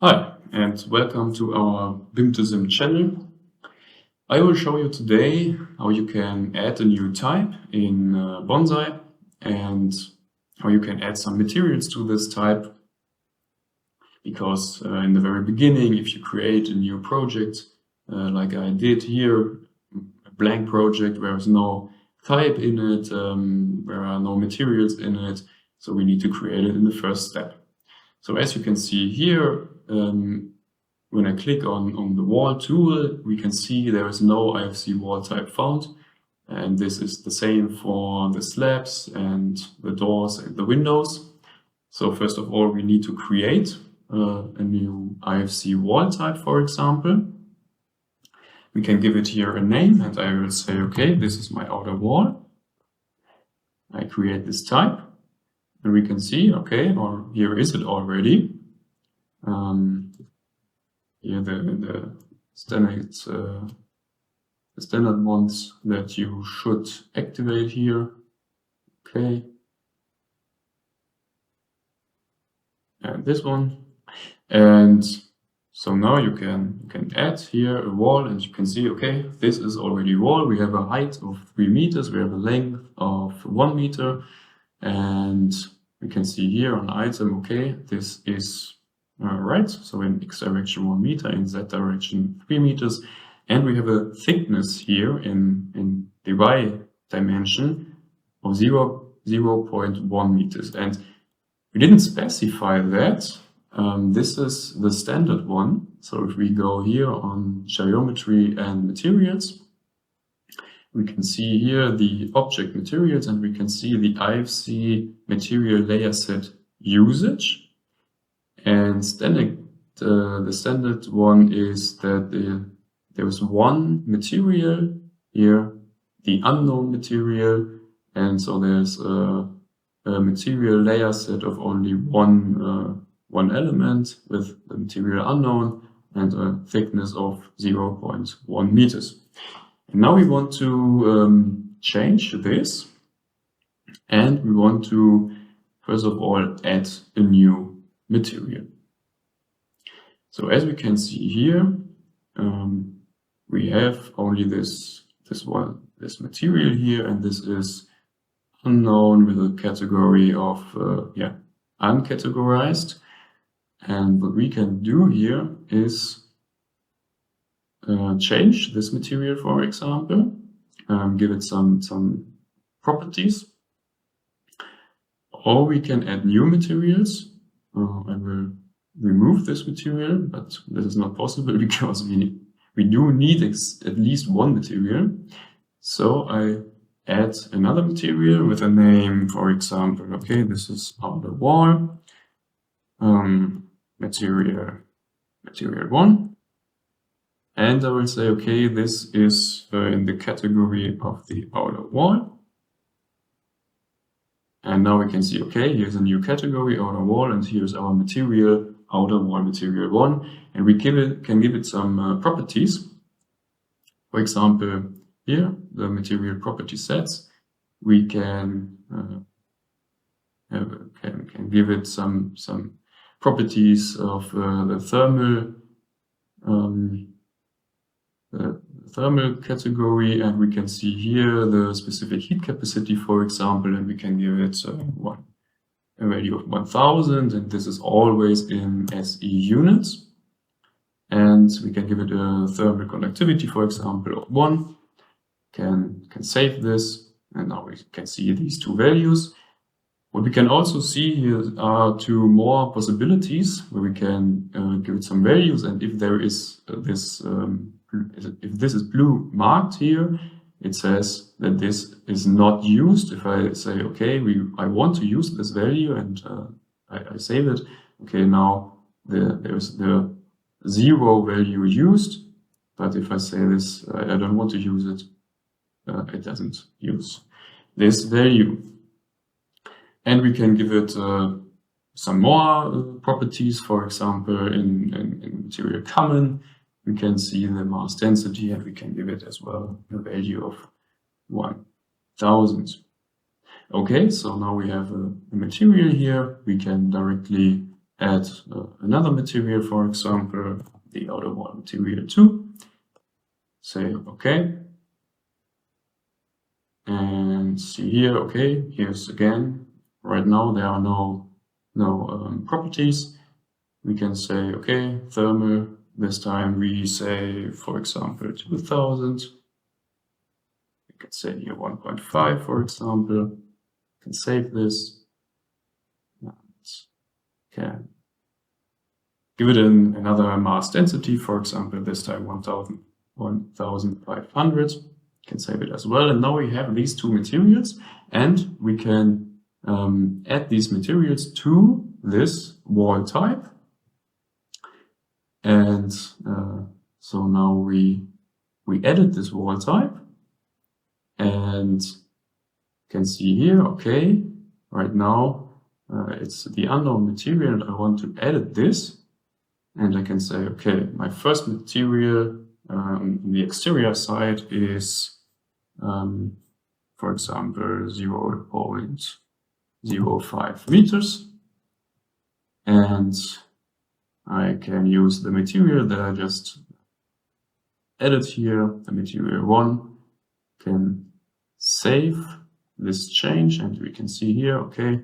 Hi, and welcome to our BIM2Sim channel. I will show you today how you can add a new type in Bonsai and how you can add some materials to this type. Because in the very beginning, if you create a new project, like I did here, a blank project where there's no type in it, there are no materials in it, so we need to create it in the first step. So as you can see here, when I click on the wall tool, we can see there is no IFC wall type found. And this is the same for the slabs and the doors and the windows. So first of all, we need to create a new IFC wall type, for example. We can give it here a name, and I will say, okay, this is my outer wall. I create this type, and we can see, okay, or here is it already. Here the standard ones that you should activate here. Okay. And this one. And so now you can add here a wall, and you can see, okay, this is already a wall. We have a height of 3 meters. We have a length of 1 meter. And we can see here on item, okay, this is right. So in X direction 1 meter, in Z direction 3 meters. And we have a thickness here in the Y dimension of 0.1 meters. And we didn't specify that. This is the standard one. So if we go here on geometry and materials, we can see here the object materials, and we can see the IFC material layer set usage. And the standard one is that there is one material here, the unknown material, and so there's a material layer set of only one element with the material unknown and a thickness of 0.1 meters. And now we want to change this, and we want to first of all add a new material. So as we can see here, we have only this material here, and this is unknown with a category of uncategorized. And what we can do here is change this material, for example, give it some properties, or we can add new materials. I will remove this material, but this is not possible because we do need at least one material. So I add another material with a name, for example, okay, this is outer wall, material 1. And I will say, okay, this is in the category of the outer wall. And now we can see, okay, here's a new category, outer wall, and here's our material, outer wall material 1. And we can give it some properties. For example, here, the material property sets, we can give it some properties of the thermal category, and we can see here the specific heat capacity, for example, and we can give it a value of 1000, and this is always in SE units. And we can give it a thermal conductivity, for example, of 1. Can save this, and now we can see these two values. What we can also see here are 2 more possibilities where we can give it some values, and if there is if this is blue marked here, it says that this is not used. If I say, okay, I want to use this value, and I save it, okay, now there's the 0 value used, but if I say this, I don't want to use it, it doesn't use this value. And we can give it some more properties. For example, in material common, we can see the mass density, and we can give it as well a value of 1000. Okay, so now we have a material here. We can directly add another material, for example, the outer wall material 2. Say OK. And see here, okay, here's again, right now there are no properties. We can say, okay, thermal, this time we say, for example, 2000. We can say here 1.5, for example. We can save this. Can give it another mass density, for example, this time 1500. Can save it as well. And now we have these two materials, and we can add these materials to this wall type. And so now we edit this wall type, and can see here, okay, right now it's the unknown material, and I want to edit this. And I can say, okay, my first material on the exterior side is for example, 0.05 meters. And I can use the material that I just added here, the material 1, can save this change, and we can see here, okay,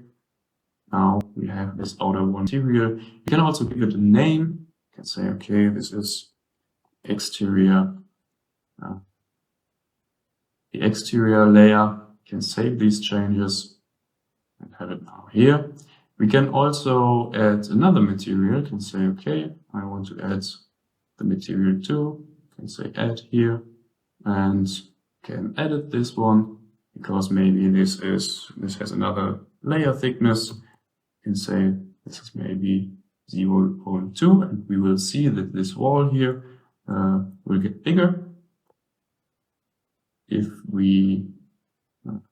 now we have this outer wall material. You can also give it a name. You can say, okay, this is exterior. The exterior layer, can save these changes and have it now here. We can also add another material, can say, okay, I want to add the material 2, can say add here, and can edit this one, because maybe this has another layer thickness. Can say this is maybe 0.2, and we will see that this wall here will get bigger if we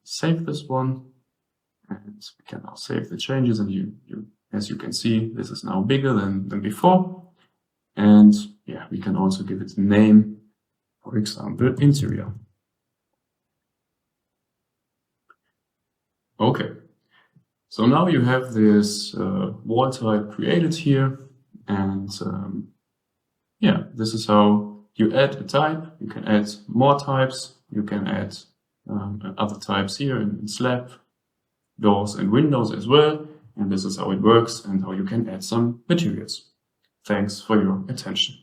save this one. And we can now save the changes, and as you can see, this is now bigger than before. And yeah, we can also give it a name, for example, interior. Okay, so now you have this wall type created here, and yeah, this is how you add a type. You can add more types. You can add other types here in slab, doors and windows as well. And this is how it works and how you can add some materials. Thanks for your attention.